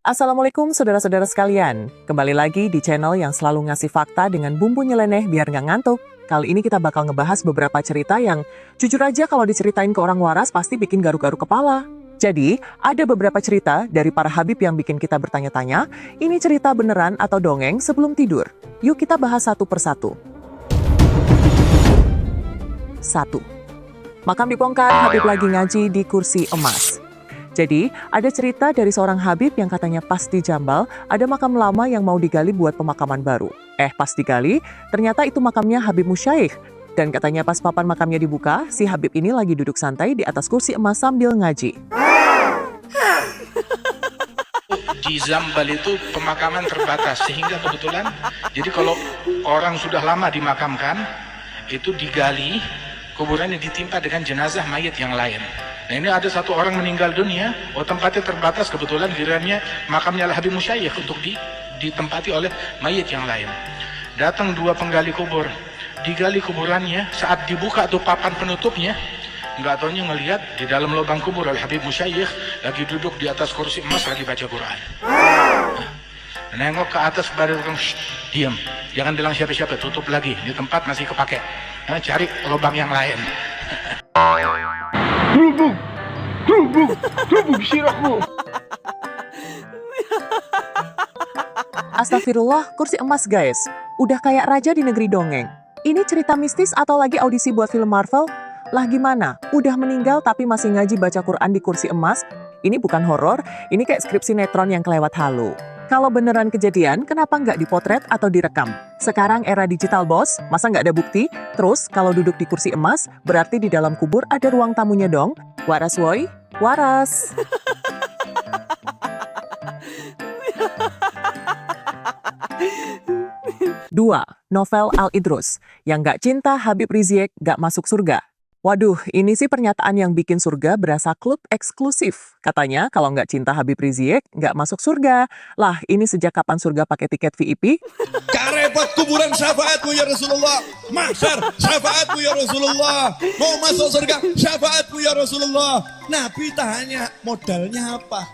Assalamualaikum saudara-saudara sekalian. Kembali lagi di channel yang selalu ngasih fakta dengan bumbu nyeleneh biar nggak ngantuk. Kali ini kita bakal ngebahas beberapa cerita yang jujur aja kalau diceritain ke orang waras pasti bikin garuk-garuk kepala. Jadi, ada beberapa cerita dari para habib yang bikin kita bertanya-tanya, ini cerita beneran atau dongeng sebelum tidur? Yuk kita bahas satu persatu. 1. Makam dibongkar, Habib lagi ngaji di kursi emas. Jadi, ada cerita dari seorang Habib yang katanya pas di Jambal, ada makam lama yang mau digali buat pemakaman baru. Pas digali, ternyata itu makamnya Habib Musyaikh. Dan katanya pas papan makamnya dibuka, si Habib ini lagi duduk santai di atas kursi emas sambil ngaji. Di Jambal itu pemakaman terbatas, sehingga kebetulan, jadi kalau orang sudah lama dimakamkan, itu digali, kuburannya ditimpa dengan jenazah mayat yang lain. Nah ini ada satu orang meninggal dunia, tempatnya terbatas, kebetulan gilirannya makamnya Habib Musyaikh untuk ditempati oleh mayat yang lain. Datang dua penggali kubur, digali kuburannya, saat dibuka tuh papan penutupnya, nggak taunya ngelihat di dalam lubang kubur Habib Musyaikh lagi duduk di atas kursi emas lagi baca Quran. Nengok ke atas pada tukang, diam, jangan bilang siapa-siapa, tutup lagi, di tempat masih kepake. Cari lubang yang lain. Rubuk sirahmu. Astagfirullah, kursi emas guys. Udah kayak raja di negeri dongeng. Ini cerita mistis atau lagi audisi buat film Marvel? Lah gimana? Udah meninggal tapi masih ngaji baca Quran di kursi emas? Ini bukan horor, ini kayak skrip sinetron yang kelewat halu. Kalau beneran kejadian, kenapa nggak dipotret atau direkam? Sekarang era digital bos, masa nggak ada bukti? Terus, kalau duduk di kursi emas, berarti di dalam kubur ada ruang tamunya dong? Waras woi, waras. 2. Novel Al-Idrus, yang nggak cinta Habib Rizik nggak masuk surga. Waduh, ini sih pernyataan yang bikin surga berasa klub eksklusif. Katanya kalau nggak cinta Habib Rizik, nggak masuk surga. Lah, ini sejak kapan surga pakai tiket VIP? Karepot kuburan syafaatmu ya Rasulullah. Mahsyar syafaatmu ya Rasulullah. Mau masuk surga syafaatmu ya Rasulullah. Nabi tanya modalnya apa?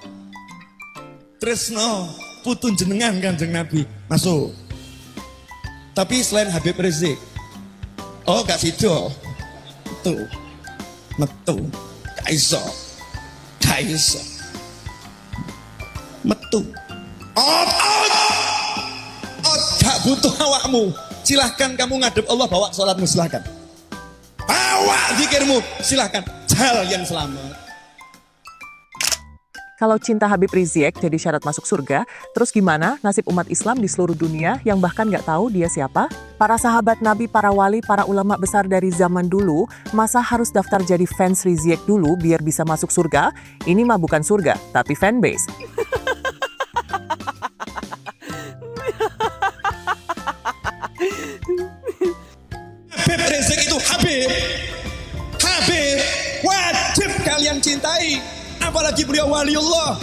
Tresno putun jenengan Kanjeng Nabi masuk. Tapi selain Habib Rizik, oh gak sido. Metu, kaiso, metu, gak butuh awakmu, silahkan kamu ngadep Allah, bawa sholatmu silahkan, bawa zikirmu silahkan, yang selamat. Kalau cinta Habib Rizik jadi syarat masuk surga, terus gimana nasib umat Islam di seluruh dunia yang bahkan nggak tahu dia siapa? Para sahabat Nabi, para wali, para ulama besar dari zaman dulu, masa harus daftar jadi fans Rizik dulu biar bisa masuk surga? Ini mah bukan surga, tapi fanbase. Habib Rizik itu Habib wajib kalian cintai. Apalagi beliau waliullah,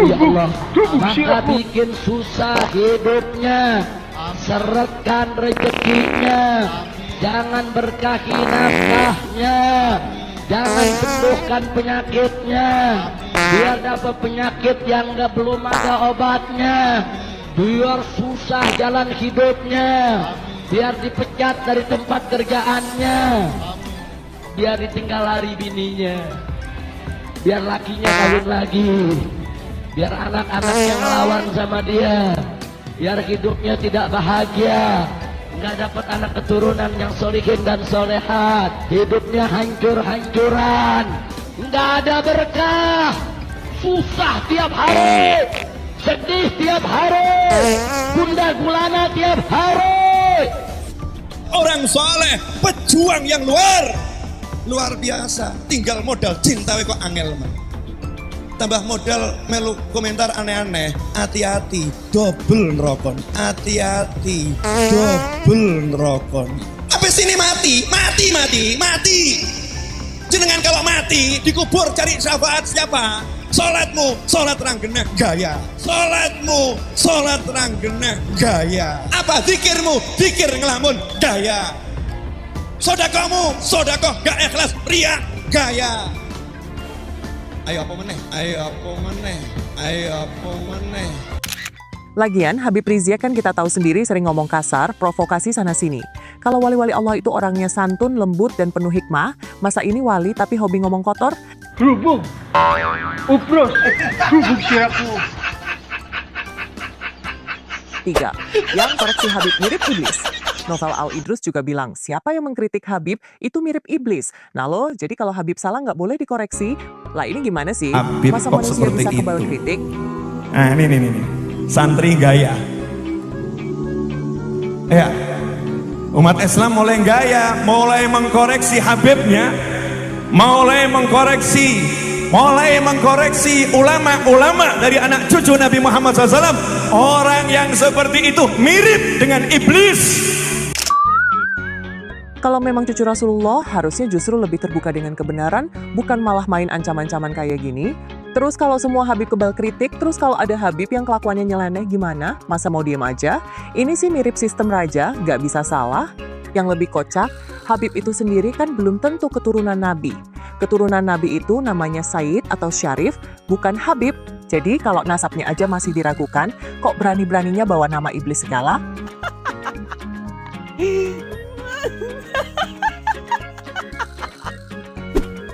Ya Allah, maka bikin susah hidupnya, seretkan rezekinya, jangan berkahi nafkahnya, jangan sembuhkan penyakitnya, biar dapat penyakit yang belum ada obatnya, biar susah jalan hidupnya, biar dipecat dari tempat kerjaannya, biar ditinggal lari bininya, biar lakinya kawin lagi, biar anak-anaknya ngelawan sama dia, biar hidupnya tidak bahagia, nggak dapat anak keturunan yang solihin dan solehat, hidupnya hancur-hancuran, nggak ada berkah, susah tiap hari, sedih tiap hari, gundah gulana tiap hari. Orang soleh, pejuang yang luar biasa, tinggal modal cinta kok angel man. Tambah modal melu komentar aneh-aneh, hati-hati double nerokon, hati-hati double nerokon. Habis ini mati. Jenengan kalau mati dikubur cari syafaat siapa? Salatmu, salat ranggeneh gaya. Salatmu, salat ranggeneh gaya. Apa zikirmu, zikir ngelamun gaya. Sodakohmu, sodakoh gak ikhlas, ria, gaya. Ayo apa meneh? Ayo apa meneh? Ayo apa meneh? Lagian, Habib Rizik kan kita tahu sendiri sering ngomong kasar, provokasi sana-sini. Kalau wali-wali Allah itu orangnya santun, lembut, dan penuh hikmah, masa ini wali tapi hobi ngomong kotor? Kerubuk, upros, kerubuk siraku. 3. Yang koreksi Habib mirip iblis. Novel Al-Idrus juga bilang, siapa yang mengkritik Habib itu mirip iblis. Nah loh, jadi kalau Habib salah nggak boleh dikoreksi. Lah ini gimana sih? Habib Masa kok manusia seperti bisa kebal itu? kritik? Nah ini. Santri gaya. Ya, umat Islam mulai gaya, mulai mengkoreksi Habibnya, mulai mengkoreksi ulama-ulama dari anak cucu Nabi Muhammad SAW. Orang yang seperti itu mirip dengan iblis. Kalau memang cucu Rasulullah, harusnya justru lebih terbuka dengan kebenaran, bukan malah main ancam-ancaman kayak gini. Terus kalau semua Habib kebal kritik, terus kalau ada Habib yang kelakuannya nyeleneh gimana? Masa mau diem aja? Ini sih mirip sistem raja, gak bisa salah. Yang lebih kocak, Habib itu sendiri kan belum tentu keturunan Nabi. Keturunan Nabi itu namanya Sayyid atau Syarif, bukan Habib. Jadi kalau nasabnya aja masih diragukan, kok berani-beraninya bawa nama iblis segala?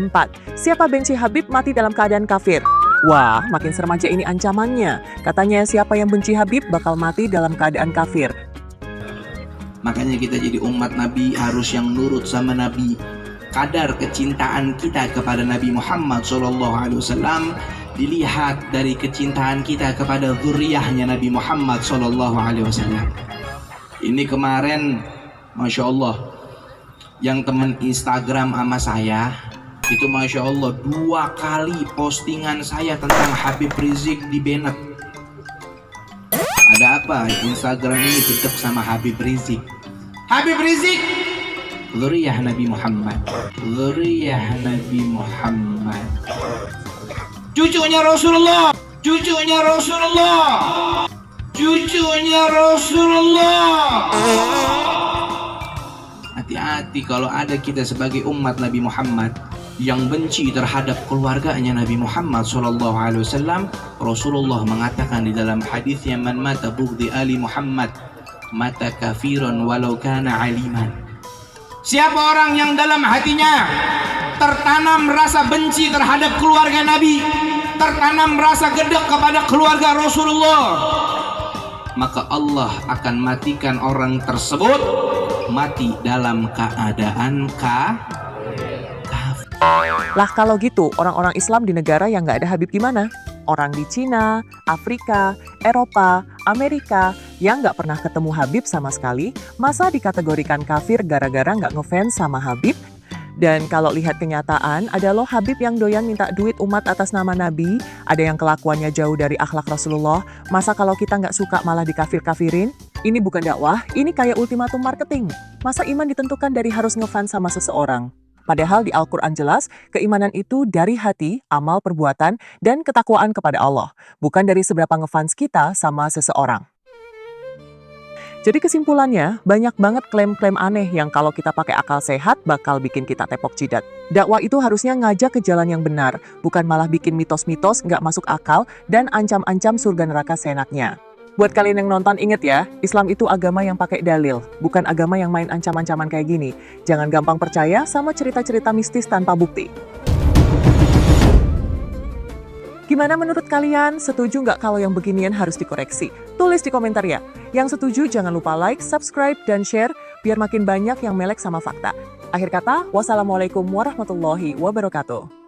4. Siapa benci Habib mati dalam keadaan kafir? Wah, makin serem aja ini ancamannya. Katanya siapa yang benci Habib bakal mati dalam keadaan kafir. Makanya kita jadi umat Nabi harus yang nurut sama Nabi. Kadar kecintaan kita kepada Nabi Muhammad SAW dilihat dari kecintaan kita kepada zuriyahnya Nabi Muhammad SAW. Ini kemarin, Masya Allah, yang temen Instagram sama saya, itu Masya Allah 2 kali postingan saya tentang Habib Rizik di banned. Ada apa? Instagram ini tutup sama Habib Rizik. Habib Rizik, zuriyah Nabi Muhammad, zuriyah Nabi Muhammad, cucunya Rasulullah, cucunya Rasulullah, cucunya Rasulullah. Hati-hati kalau ada kita sebagai umat Nabi Muhammad yang benci terhadap keluarganya Nabi Muhammad SAW. Rasulullah mengatakan di dalam hadisnya, man mata bughdi ali Muhammad mata kafiran walau kana aliman. Siapa orang yang dalam hatinya tertanam rasa benci terhadap keluarga Nabi, tertanam rasa gedek kepada keluarga Rasulullah, maka Allah akan matikan orang tersebut mati dalam keadaan kafir. Lah kalau gitu, orang-orang Islam di negara yang nggak ada Habib gimana? Orang di Cina, Afrika, Eropa, Amerika yang nggak pernah ketemu Habib sama sekali, masa dikategorikan kafir gara-gara nggak ngefans sama Habib? Dan kalau lihat kenyataan, ada loh Habib yang doyan minta duit umat atas nama Nabi, ada yang kelakuannya jauh dari akhlak Rasulullah, masa kalau kita nggak suka malah dikafir-kafirin? Ini bukan dakwah, ini kayak ultimatum marketing. Masa iman ditentukan dari harus ngefans sama seseorang? Padahal di Al-Quran jelas, keimanan itu dari hati, amal perbuatan, dan ketakwaan kepada Allah. Bukan dari seberapa ngefans kita sama seseorang. Jadi kesimpulannya, banyak banget klaim-klaim aneh yang kalau kita pakai akal sehat bakal bikin kita tepok jidat. Dakwah itu harusnya ngajak ke jalan yang benar, bukan malah bikin mitos-mitos nggak masuk akal dan ancam-ancam surga neraka seenaknya. Buat kalian yang nonton, inget ya, Islam itu agama yang pakai dalil, bukan agama yang main ancam-ancaman kayak gini. Jangan gampang percaya sama cerita-cerita mistis tanpa bukti. Gimana menurut kalian? Setuju nggak kalau yang beginian harus dikoreksi? Tulis di komentar ya. Yang setuju jangan lupa like, subscribe, dan share biar makin banyak yang melek sama fakta. Akhir kata, wassalamualaikum warahmatullahi wabarakatuh.